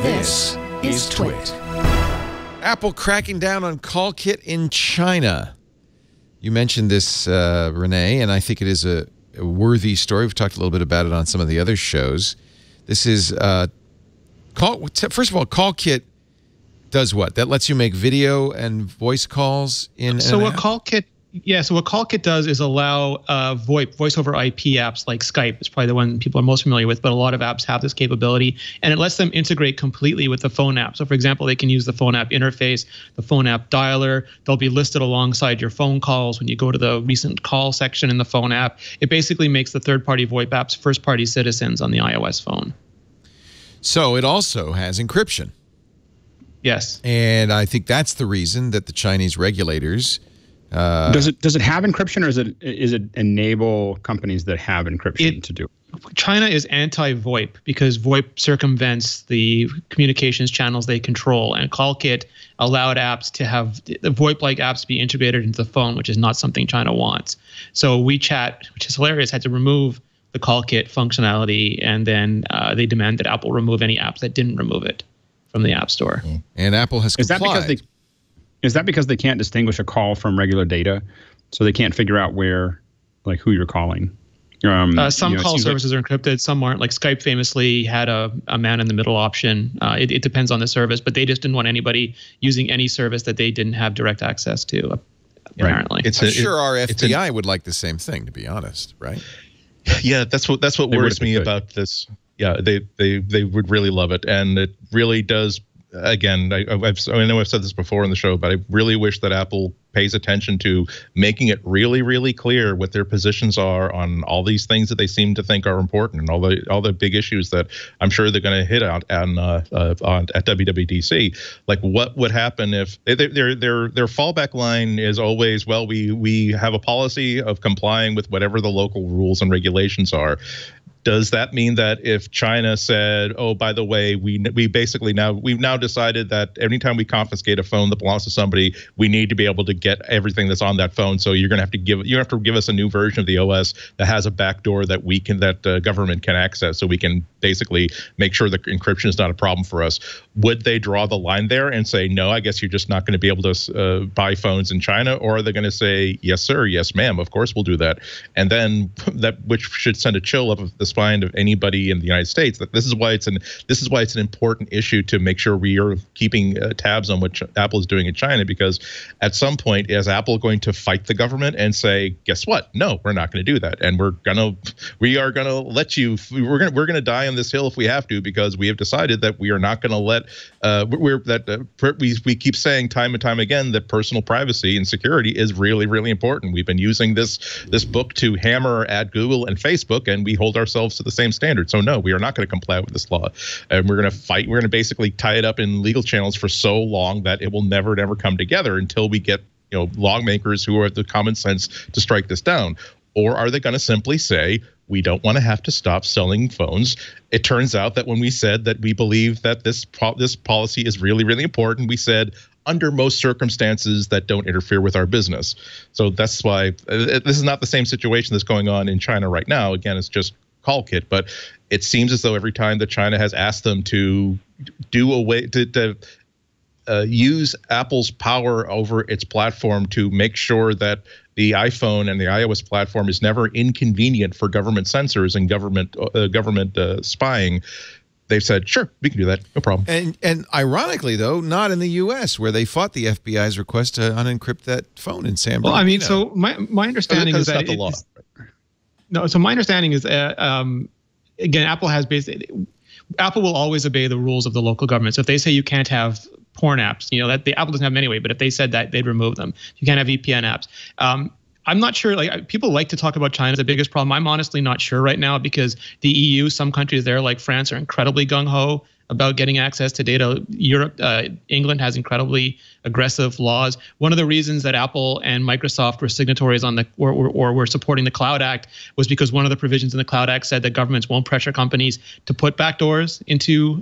This is TWiT. Apple cracking down on CallKit in China. You mentioned this, Renee, and I think it is a worthy story. We've talked a little bit about it on some of the other shows. This is, first of all, CallKit does what? That lets you make video and voice calls in So what CallKit does is allow VoIP, voice over IP apps like Skype. It's probably the one people are most familiar with, but a lot of apps have this capability, and it lets them integrate completely with the phone app. So for example, they can use the phone app interface, the phone app dialer. They'll be listed alongside your phone calls when you go to the recent call section in the phone app. It basically makes the third-party VoIP apps first-party citizens on the iOS phone. So it also has encryption. Yes. And I think that's the reason that the Chinese regulators... does it have encryption, or is it enable companies that have encryption to do it? China is anti-VoIP because VoIP circumvents the communications channels they control, and CallKit allowed apps to have the VoIP-like apps be integrated into the phone, which is not something China wants. So WeChat, which is hilarious, had to remove the CallKit functionality, and then they demand that Apple remove any apps that didn't remove it from the App Store. And Apple has complied. Is that because they can't distinguish a call from regular data, so they can't figure out who you're calling? Some call services are encrypted, some aren't. Like Skype famously had a man-in-the-middle option. It depends on the service, but they just didn't want anybody using any service that they didn't have direct access to, apparently. Right. I'm sure our FBI would like the same thing, to be honest, right? Yeah, that's what worries me about this. Yeah, they would really love it, and it really does. Again, I know I've said this before in the show, but I really wish that Apple pays attention to making it really, really clear what their positions are on all these things that they seem to think are important, and all the big issues that I'm sure they're going to hit out at WWDC. Like, what would happen if their fallback line is always, well, we have a policy of complying with whatever the local rules and regulations are. Does that mean that if China said, "Oh, by the way, we've now decided that anytime we confiscate a phone that belongs to somebody, we need to be able to get everything that's on that phone. So you're going to have to give us a new version of the OS that has a backdoor that government can access, so we can basically make sure that encryption is not a problem for us." Would they draw the line there and say, "No, I guess you're just not going to be able to buy phones in China," or are they going to say, "Yes, sir, yes, ma'am, of course we'll do that," and then which should send a chill up the spine of anybody in the United States. That this is why it's an important issue to make sure we are keeping tabs on what Apple is doing in China, because at some point, is Apple going to fight the government and say, "Guess what? No, we're not going to do that, and we are gonna let you. We're gonna die on this hill if we have to, because we have decided that we are not going to let we keep saying time and time again that personal privacy and security is really, really important. We've been using this book to hammer at Google and Facebook, and we hold ourselves to the same standard. So no, we are not going to comply with this law, and we're going to fight. We're going to basically tie it up in legal channels for so long that it will never come together until we get lawmakers who have the common sense to strike this down." Or are they going to simply say, "We don't want to have to stop selling phones"? It turns out that when we said that we believe that this policy is really, really important, we said under most circumstances that don't interfere with our business. So that's why this is not the same situation that's going on in China right now. Again, it's just CallKit, but it seems as though every time that China has asked them to use Apple's power over its platform to make sure that the iPhone and the iOS platform is never inconvenient for government censors and government spying, they've said, "Sure, we can do that, no problem." And ironically, though, not in the U.S., where they fought the FBI's request to unencrypt that phone in San Bernardino. Well, I mean, so my understanding is that the law. No, so my understanding is, again, Apple will always obey the rules of the local government. So if they say you can't have porn apps, that Apple doesn't have them anyway, but if they said that, they'd remove them. You can't have VPN apps. I'm not sure, people like to talk about China as the biggest problem. I'm honestly not sure right now, because the EU, some countries there like France are incredibly gung-ho about getting access to data. Europe, England has incredibly aggressive laws. One of the reasons that Apple and Microsoft were signatories on or were supporting the Cloud Act was because one of the provisions in the Cloud Act said that governments won't pressure companies to put backdoors into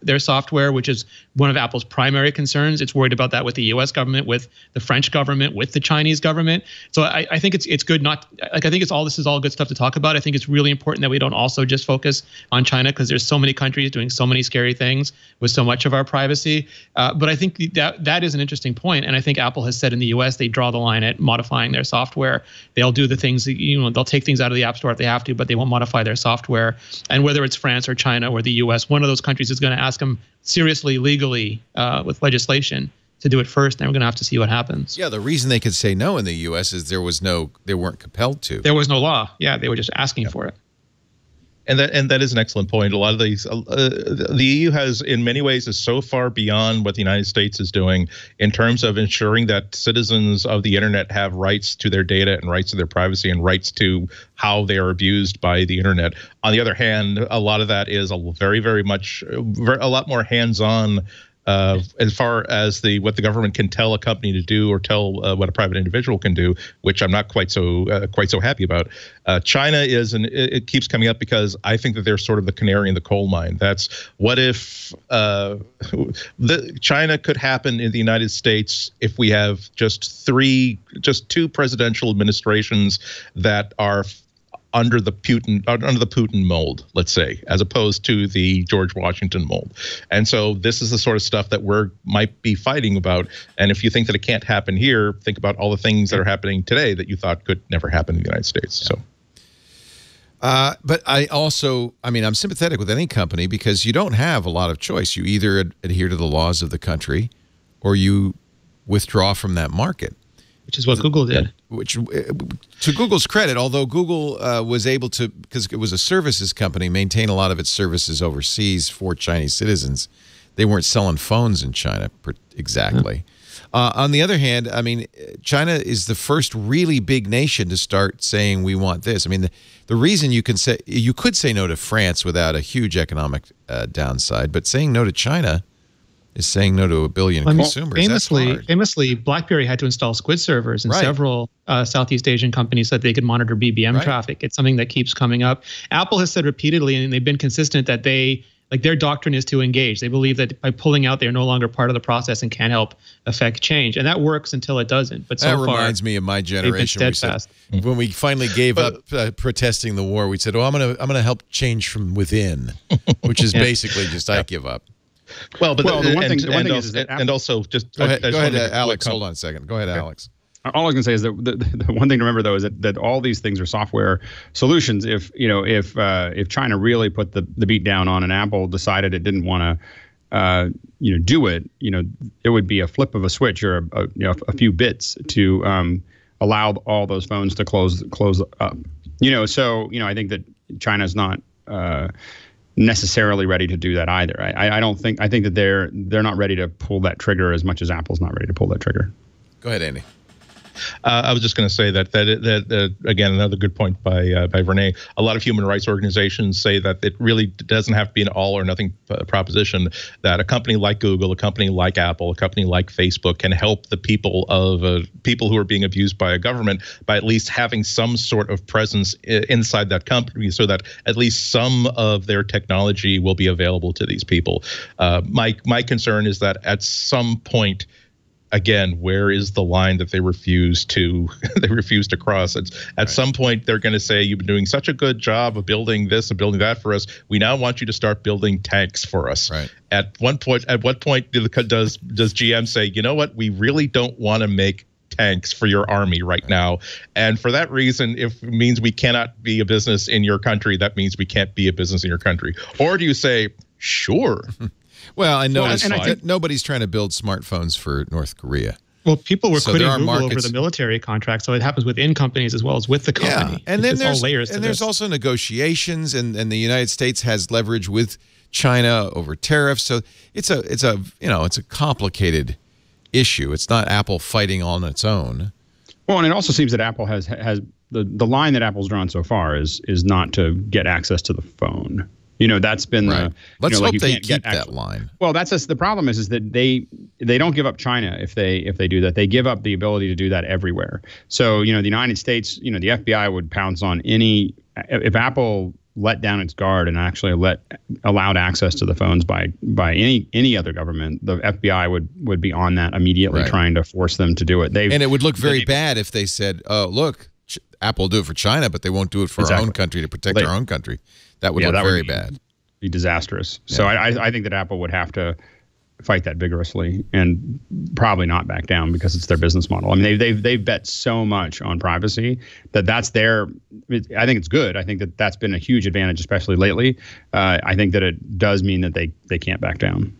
their software, which is one of Apple's primary concerns. It's worried about that with the U.S. government, with the French government, with the Chinese government. So I think it's good not, I think this is all good stuff to talk about. I think it's really important that we don't also just focus on China, because there's so many countries doing so many scary things with so much of our privacy. But I think that is an interesting point. And I think Apple has said in the US, they draw the line at modifying their software. They'll do the things, they'll take things out of the App Store if they have to, but they won't modify their software. And whether it's France or China or the US, one of those countries is going to ask them seriously, legally, with legislation to do it first. And we're going to have to see what happens. Yeah, the reason they could say no in the U.S. is they weren't compelled to. There was no law. Yeah, they were just asking for it. And that is an excellent point. A lot of these, the EU has, in many ways, is so far beyond what the United States is doing in terms of ensuring that citizens of the internet have rights to their data and rights to their privacy and rights to how they are abused by the internet. On the other hand, a lot of that is a lot more hands-on. As far as what the government can tell a company to do or tell what a private individual can do, which I'm not quite so happy about. China is, and it keeps coming up because I think that they're sort of the canary in the coal mine. That's what if China could happen in the United States if we have just two presidential administrations that are under the Putin mold, let's say, as opposed to the George Washington mold. And so this is the sort of stuff that might be fighting about. And if you think that it can't happen here, think about all the things that are happening today that you thought could never happen in the United States. Yeah. So. But I'm sympathetic with any company because you don't have a lot of choice. You either adhere to the laws of the country or you withdraw from that market. Which is what Google did. Which, to Google's credit, although Google was able to, because it was a services company, maintain a lot of its services overseas for Chinese citizens, they weren't selling phones in China exactly. On the other hand, China is the first really big nation to start saying we want this. The reason you could say no to France without a huge economic downside, but saying no to China is saying no to a billion consumers. Famously, BlackBerry had to install Squid servers, and several Southeast Asian companies said they could monitor BBM traffic. It's something that keeps coming up. Apple has said repeatedly, and they've been consistent, that their doctrine is to engage. They believe that by pulling out, they're no longer part of the process and can't help affect change. And that works until it doesn't. But that reminds me of my generation. When we finally gave up protesting the war, we said, "Oh, I'm gonna help change from within," which is basically just I give up. Well, but the one thing is that also just go ahead, Alex. Hold on a second. Go ahead, Alex. All I can say is that the one thing to remember though is that all these things are software solutions. If China really put the beat down on and Apple decided it didn't want to do it, it would be a flip of a switch or a few bits to allow all those phones to close up. I think that China's not necessarily ready to do that either. I think that they're not ready to pull that trigger as much as Apple's not ready to pull that trigger. Go ahead, Andy. I was just going to say that again, another good point by Renee. A lot of human rights organizations say that it really doesn't have to be an all or nothing proposition. That a company like Google, a company like Apple, a company like Facebook can help the people who are being abused by a government by at least having some sort of presence inside that company, so that at least some of their technology will be available to these people. My concern is that at some point, again, where is the line that they refuse to cross? At some point, they're going to say, "You've been doing such a good job of building this and building that for us. We now want you to start building tanks for us." Right. At what point does GM say, "You know what? We really don't want to make tanks for your army right now, and for that reason, if it means we cannot be a business in your country, that means we can't be a business in your country"? Or do you say, "Sure"? Well, I think nobody's trying to build smartphones for North Korea. Well, people were quitting Google over the military contract, so it happens within companies as well as with the company. Yeah, and then there's also negotiations, and the United States has leverage with China over tariffs. So it's a complicated issue. It's not Apple fighting on its own. Well, and it also seems that Apple has the line that Apple's drawn so far is not to get access to the phone. That's been let's hope they keep that line. Well, that's the problem is that they don't give up China if they do that. They give up the ability to do that everywhere. So the United States, the FBI would pounce on if Apple let down its guard and actually allowed access to the phones by any other government, the FBI would be on that immediately, trying to force them to do it. And it would look very bad if they said, "Oh, look, Apple will do it for China, but they won't do it for our own country to protect our own country." That would look very bad. be disastrous. So I think that Apple would have to fight that vigorously and probably not back down because it's their business model. I mean, they've bet so much on privacy that's their. I think it's good. I think that's been a huge advantage, especially lately. I think that it does mean that they can't back down.